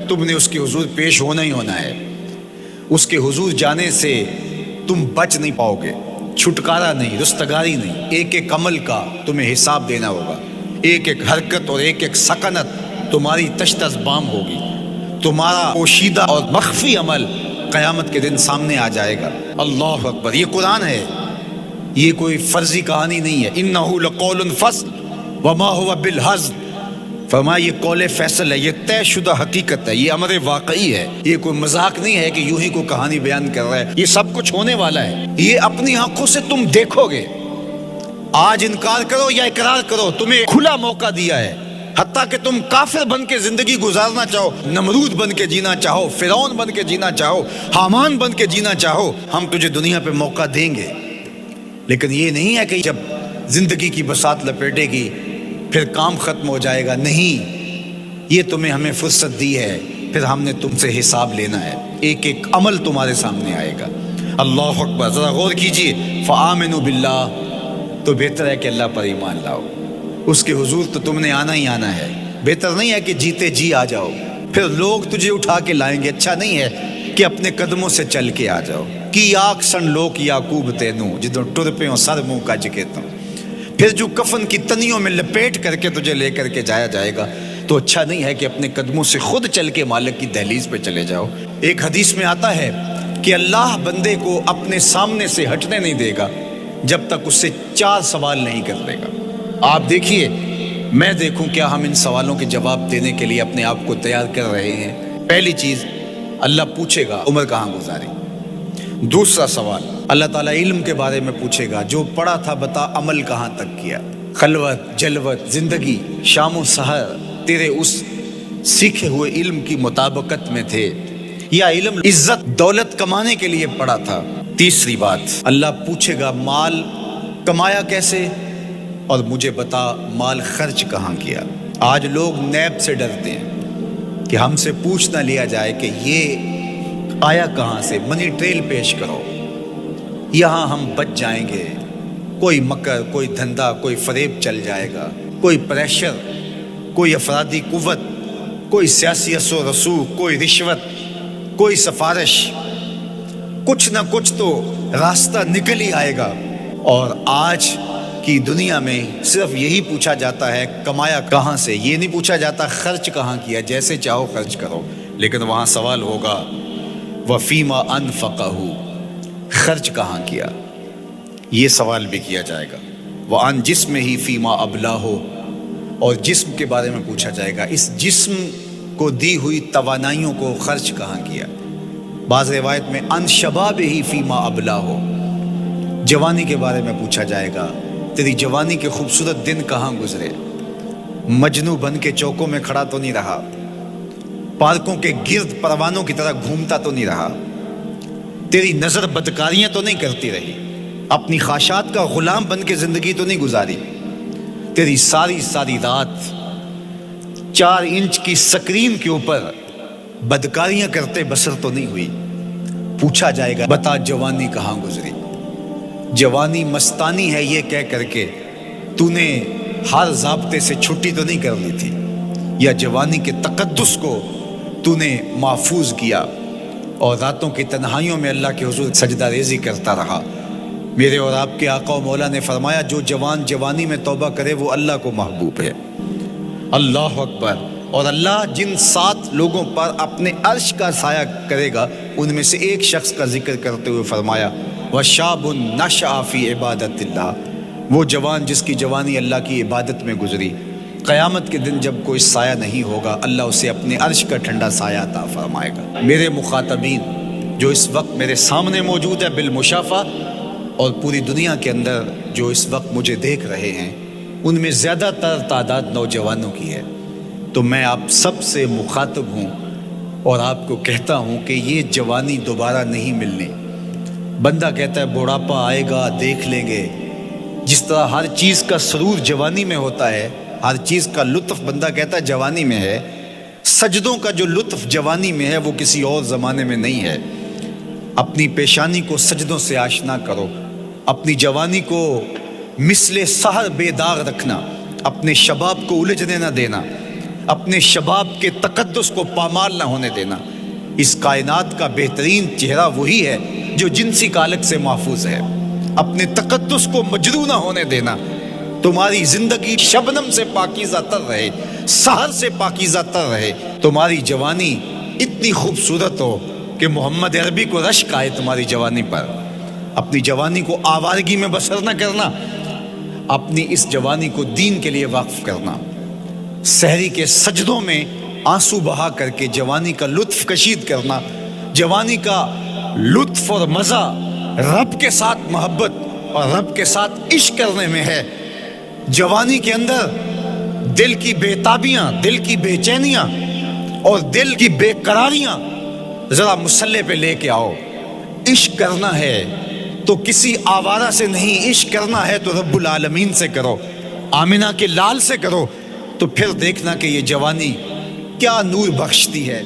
تم نے اس کے حضور پیش ہونا ہی ہونا ہے. اس کے حضور جانے سے تم بچ نہیں پاؤ گے، چھٹکارا نہیں، رستگاری نہیں. ایک ایک عمل کا تمہیں حساب دینا ہوگا. ایک ایک حرکت اور ایک ایک سکنت تمہاری تشت ازبام ہوگی. تمہارا پوشیدہ اور مخفی عمل قیامت کے دن سامنے آ جائے گا. اللہ اکبر. یہ قرآن ہے، یہ کوئی فرضی کہانی نہیں ہے. انہ لقول فصل وما هو بالہزل. فرمایا یہ قول فیصل ہے، یہ طے شدہ حقیقت ہے، یہ امر واقعی ہے. یہ کوئی مذاق نہیں ہے کہ یوں ہی کوئی کہانی بیان کر رہا ہے. یہ سب کچھ ہونے والا ہے. یہ اپنی آنکھوں سے تم دیکھو گے. آج انکار کرو یا اقرار کرو، تمہیں کھلا موقع دیا ہے. حتیٰ کہ تم کافر بن کے زندگی گزارنا چاہو، نمرود بن کے جینا چاہو، فرعون بن کے جینا چاہو، حامان بن کے جینا چاہو، ہم تجھے دنیا پہ موقع دیں گے. لیکن یہ نہیں ہے کہ جب زندگی کی بساط لپیٹے گی پھر کام ختم ہو جائے گا. نہیں، یہ تمہیں ہمیں فرصت دی ہے، پھر ہم نے تم سے حساب لینا ہے. ایک ایک عمل تمہارے سامنے آئے گا. اللہ اکبر. ذرا غور کیجئے. فآمنوا باللہ، تو بہتر ہے کہ اللہ پر ایمان لاؤ. اس کے حضور تو تم نے آنا ہی آنا ہے. بہتر نہیں ہے کہ جیتے جی آ جاؤ، پھر لوگ تجھے اٹھا کے لائیں گے. اچھا نہیں ہے کہ اپنے قدموں سے چل کے آ جاؤ. کی آگ سن لوک یعقوب تینوں جدوں ٹر پہ ہوں سر منہ کج کے توں. پھر جو کفن کی تنیوں میں لپیٹ کر کے تجھے لے کر کے جایا جائے گا، تو اچھا نہیں ہے کہ اپنے قدموں سے خود چل کے مالک کی دہلیز پہ چلے جاؤ. ایک حدیث میں آتا ہے کہ اللہ بندے کو اپنے سامنے سے ہٹنے نہیں دے گا جب تک اس سے 4 سوال نہیں کر لے گا. آپ دیکھیے، میں دیکھوں کیا ہم ان سوالوں کے جواب دینے کے لیے اپنے آپ کو تیار کر رہے ہیں. پہلی چیز، اللہ پوچھے گا عمر کہاں گزاری. دوسرا سوال، اللہ تعالیٰ علم کے بارے میں پوچھے گا. جو پڑھا تھا بتا، عمل کہاں تک کیا. خلوت، جلوت، زندگی، شام و سحر تیرے اس سیکھے ہوئے علم کی مطابقت میں تھے یا علم عزت دولت کمانے کے لیے پڑھا تھا. تیسری بات، اللہ پوچھے گا مال کمایا کیسے، اور مجھے بتا مال خرچ کہاں کیا. آج لوگ نیب سے ڈرتے ہیں کہ ہم سے پوچھ نہ لیا جائے کہ یہ آیا کہاں سے. منی ٹریل پیش کرو، یہاں ہم بچ جائیں گے. کوئی مکر، کوئی دھندا، کوئی فریب چل جائے گا، کوئی پریشر، کوئی افرادی قوت، کوئی سیاسی اثر و رسوخ، کوئی رشوت، کوئی سفارش. کچھ نہ کچھ تو راستہ نکل ہی آئے گا. اور آج کی دنیا میں صرف یہی پوچھا جاتا ہے کمایا کہاں سے. یہ نہیں پوچھا جاتا خرچ کہاں کیا. جیسے چاہو خرچ کرو، لیکن وہاں سوال ہوگا وفیما انفقہ، خرچ کہاں کیا. یہ سوال بھی کیا جائے گا. وعن جسم ہی فیما ابلاہ، اور جسم کے بارے میں پوچھا جائے گا اس جسم کو دی ہوئی توانائیوں کو خرچ کہاں کیا. بعض روایت میں ان شباب ہی فیما ابلاہ، جوانی کے بارے میں پوچھا جائے گا تیری جوانی کے خوبصورت دن کہاں گزرے. مجنو بن کے چوکوں میں کھڑا تو نہیں رہا، پارکوں کے گرد پروانوں کی طرح گھومتا تو نہیں رہا، تیری نظر بدکاریاں تو نہیں کرتی رہی، اپنی خواہشات کا غلام بن کے زندگی تو نہیں گزاری، تیری ساری ساری رات 4 انچ کی سکرین کے اوپر بدکاریاں کرتے بسر تو نہیں ہوئی. پوچھا جائے گا بتا جوانی کہاں گزری. جوانی مستانی ہے یہ کہہ کر کے تو نے ہر ضابطے سے چھٹی تو نہیں کر لی تھی، یا جوانی کے تقدس کو تو نے محفوظ کیا اور راتوں کی تنہائیوں میں اللہ کے حضور سجدہ ریزی کرتا رہا. میرے اور آپ کے آقا و مولا نے فرمایا جو جوان جوانی میں توبہ کرے وہ اللہ کو محبوب ہے. اللہ اکبر. اور اللہ جن 7 لوگوں پر اپنے عرش کا سایہ کرے گا ان میں سے ایک شخص کا ذکر کرتے ہوئے فرمایا وَشَابٌ نَشَأَ فِي عِبَادَةِ اللَّهِ، وہ جوان جس کی جوانی اللہ کی عبادت میں گزری. قیامت کے دن جب کوئی سایہ نہیں ہوگا اللہ اسے اپنے عرش کا ٹھنڈا سایہ عطا فرمائے گا. میرے مخاطبین جو اس وقت میرے سامنے موجود ہے بالمشافہ، اور پوری دنیا کے اندر جو اس وقت مجھے دیکھ رہے ہیں، ان میں زیادہ تر تعداد نوجوانوں کی ہے. تو میں آپ سب سے مخاطب ہوں اور آپ کو کہتا ہوں کہ یہ جوانی دوبارہ نہیں ملنی. بندہ کہتا ہے بڑھاپا آئے گا دیکھ لیں گے. جس طرح ہر چیز کا سرور جوانی میں ہوتا ہے، ہر چیز کا لطف بندہ کہتا ہے جوانی میں ہے، سجدوں کا جو لطف جوانی میں ہے وہ کسی اور زمانے میں نہیں ہے. اپنی پیشانی کو سجدوں سے آشنا کرو، اپنی جوانی کو مثل سحر بے داغ رکھنا، اپنے شباب کو الجھنے نہ دینا. اپنے شباب کے تقدس کو پامال نہ ہونے دینا۔ اس کائنات کا بہترین چہرہ وہی ہے جو جنسی کالک سے محفوظ ہے۔ اپنے تقدس کو مجروح نہ ہونے دینا۔ تمہاری زندگی شبنم سے پاکیزہ تر رہے، سحر سے پاکیزہ تر رہے۔ تمہاری جوانی اتنی خوبصورت ہو کہ محمد عربی کو رشک آئے تمہاری جوانی پر۔ اپنی جوانی کو آوارگی میں بسر نہ کرنا، اپنی اس جوانی کو دین کے لیے وقف کرنا۔ سحری کے سجدوں میں آنسو بہا کر کے جوانی کا لطف کشید کرنا۔ جوانی کا لطف اور مزہ رب کے ساتھ محبت اور رب کے ساتھ عشق کرنے میں ہے۔ جوانی کے اندر دل کی بے تابیاں، دل کی بے چینیاں اور دل کی بے قراریاں ذرا مسلح پہ لے کے آؤ۔ عشق کرنا ہے تو کسی آوارہ سے نہیں، عشق کرنا ہے تو رب العالمین سے کرو، آمنہ کے لال سے کرو، تو پھر دیکھنا کہ یہ جوانی کیا نور بخشتی ہے۔